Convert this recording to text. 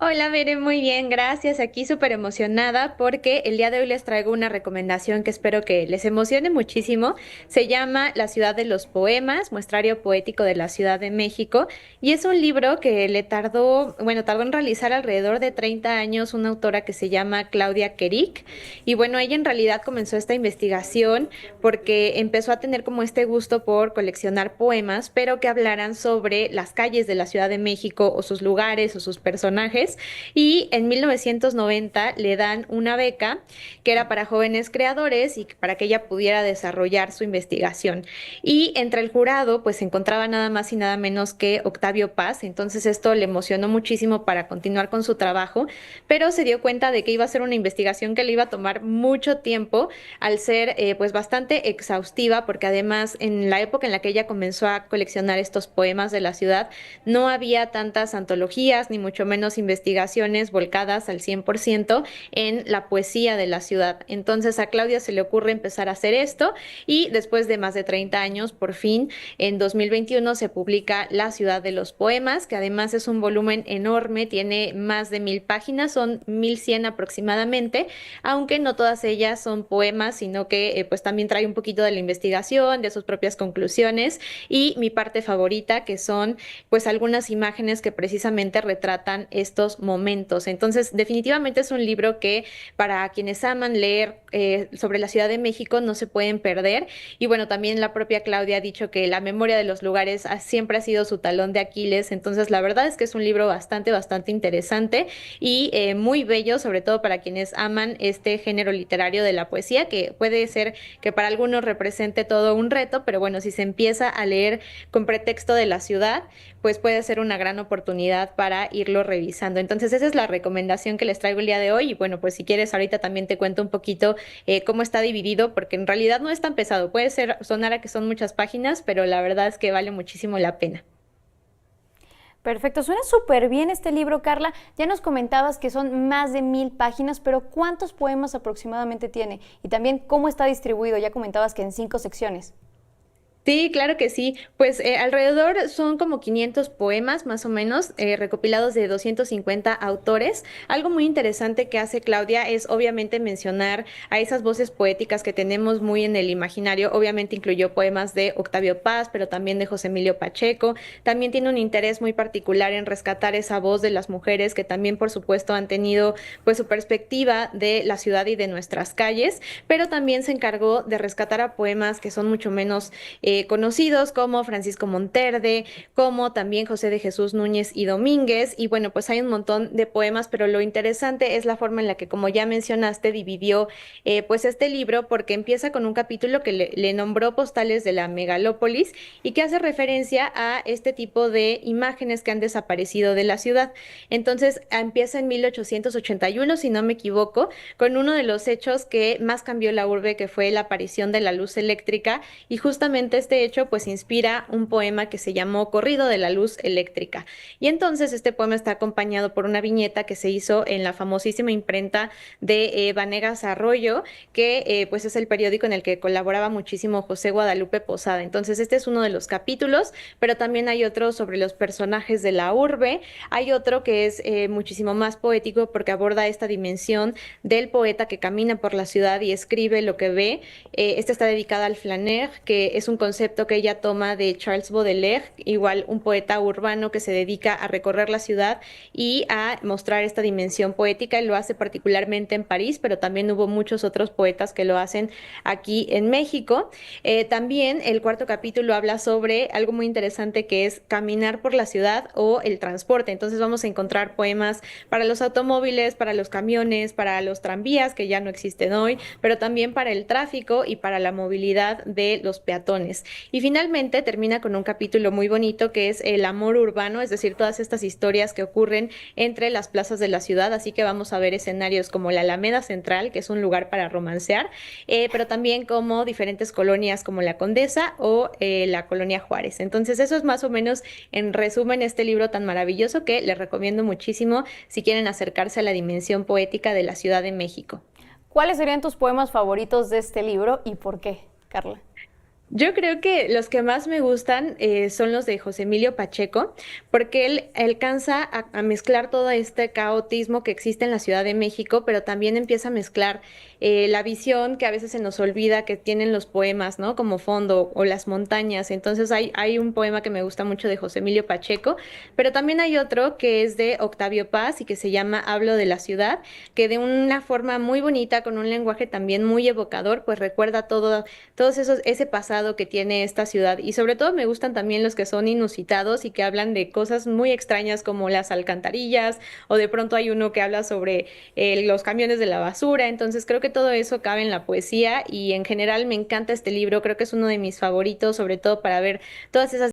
Hola, Bere, muy bien, gracias. Aquí súper emocionada porque el día de hoy les traigo una recomendación que espero que les emocione muchísimo. Se llama La ciudad de los poemas, muestrario poético de la Ciudad de México, y es un libro que le tardó, bueno, tardó en realizar alrededor de 30 años una autora que se llama Claudia Kerik. Y bueno, ella en realidad comenzó esta investigación porque empezó a tener como este gusto por coleccionar poemas, pero que hablaran sobre las calles de la Ciudad de México o sus lugares o sus personajes. Y en 1990 le dan una beca que era para jóvenes creadores y para que ella pudiera desarrollar su investigación. Y entre el jurado pues se encontraba nada más y nada menos que Octavio Paz. Entonces esto le emocionó muchísimo para continuar con su trabajo, pero se dio cuenta de que iba a ser una investigación que le iba a tomar mucho tiempo al ser pues bastante exhaustiva, porque además en la época en la que ella comenzó a coleccionar estos poemas de la ciudad no había tantas antologías ni mucho menos investigaciones volcadas al 100% en la poesía de la ciudad. Entonces a Claudia se le ocurre empezar a hacer esto y después de más de 30 años, por fin, en 2021 se publica La ciudad de los poemas, que además es un volumen enorme, tiene más de 1000 páginas, son 1100 aproximadamente, aunque no todas ellas son poemas, sino que pues también trae un poquito de la investigación, de sus propias conclusiones y mi parte favorita, que son pues algunas imágenes que precisamente retratan estos momentos. Entonces, definitivamente es un libro que para quienes aman leer sobre la Ciudad de México no se pueden perder. Y bueno, también la propia Claudia ha dicho que la memoria de los lugares siempre ha sido su talón de Aquiles. Entonces, la verdad es que es un libro bastante interesante y muy bello, sobre todo para quienes aman este género literario de la poesía, que puede ser que para algunos represente todo un reto, pero bueno, si se empieza a leer con pretexto de la ciudad, pues puede ser una gran oportunidad para irlo revisando. Entonces, esa es la recomendación que les traigo el día de hoy. Y bueno, pues si quieres, ahorita también te cuento un poquito cómo está dividido, porque en realidad no es tan pesado. Puede ser, sonar a que son muchas páginas, pero la verdad es que vale muchísimo la pena. Perfecto, suena súper bien este libro, Carla. Ya nos comentabas que son más de 1000 páginas, pero ¿cuántos poemas aproximadamente tiene? Y también cómo está distribuido. Ya comentabas que en 5 secciones. Sí, claro que sí. Pues alrededor son como 500 poemas más o menos, recopilados de 250 autores. Algo muy interesante que hace Claudia es obviamente mencionar a esas voces poéticas que tenemos muy en el imaginario. Obviamente incluyó poemas de Octavio Paz, pero también de José Emilio Pacheco. También tiene un interés muy particular en rescatar esa voz de las mujeres que también, por supuesto, han tenido pues su perspectiva de la ciudad y de nuestras calles, pero también se encargó de rescatar a poemas que son mucho menos conocidos, como Francisco Monterde, como también José de Jesús Núñez y Domínguez. Y bueno, pues hay un montón de poemas, pero lo interesante es la forma en la que, como ya mencionaste, dividió pues este libro, porque empieza con un capítulo que le nombró Postales de la Megalópolis y que hace referencia a este tipo de imágenes que han desaparecido de la ciudad. Entonces empieza en 1881, si no me equivoco, con uno de los hechos que más cambió la urbe, que fue la aparición de la luz eléctrica, y justamente este hecho pues inspira un poema que se llamó Corrido de la Luz Eléctrica. Y entonces este poema está acompañado por una viñeta que se hizo en la famosísima imprenta de Vanegas Arroyo, que pues es el periódico en el que colaboraba muchísimo José Guadalupe Posada. Entonces este es uno de los capítulos, pero también hay otro sobre los personajes de la urbe. Hay otro que es muchísimo más poético porque aborda esta dimensión del poeta que camina por la ciudad y escribe lo que ve. Esta está dedicada al flaner, que es un concepto que ella toma de Charles Baudelaire, igual un poeta urbano que se dedica a recorrer la ciudad y a mostrar esta dimensión poética. Él lo hace particularmente en París, pero también hubo muchos otros poetas que lo hacen aquí en México. También el cuarto capítulo habla sobre algo muy interesante, que es caminar por la ciudad o el transporte. Entonces vamos a encontrar poemas para los automóviles, para los camiones, para los tranvías, que ya no existen hoy, pero también para el tráfico y para la movilidad de los peatones. Y finalmente termina con un capítulo muy bonito que es el amor urbano, es decir, todas estas historias que ocurren entre las plazas de la ciudad. Así que vamos a ver escenarios como la Alameda Central, que es un lugar para romancear, pero también como diferentes colonias como la Condesa o la Colonia Juárez. Entonces eso es más o menos en resumen este libro tan maravilloso, que les recomiendo muchísimo si quieren acercarse a la dimensión poética de la Ciudad de México. ¿Cuáles serían tus poemas favoritos de este libro y por qué, Carla? Yo creo que los que más me gustan son los de José Emilio Pacheco, porque él alcanza a mezclar todo este caotismo que existe en la Ciudad de México, pero también empieza a mezclar la visión que a veces se nos olvida que tienen los poemas, ¿no? Como fondo o las montañas. Entonces hay un poema que me gusta mucho de José Emilio Pacheco, pero también hay otro que es de Octavio Paz y que se llama Hablo de la ciudad, que de una forma muy bonita, con un lenguaje también muy evocador, pues recuerda todos ese pasado que tiene esta ciudad. Y sobre todo me gustan también los que son inusitados y que hablan de cosas muy extrañas como las alcantarillas, o de pronto hay uno que habla sobre los camiones de la basura. Entonces creo que todo eso cabe en la poesía y en general me encanta este libro, creo que es uno de mis favoritos, sobre todo para ver todas esas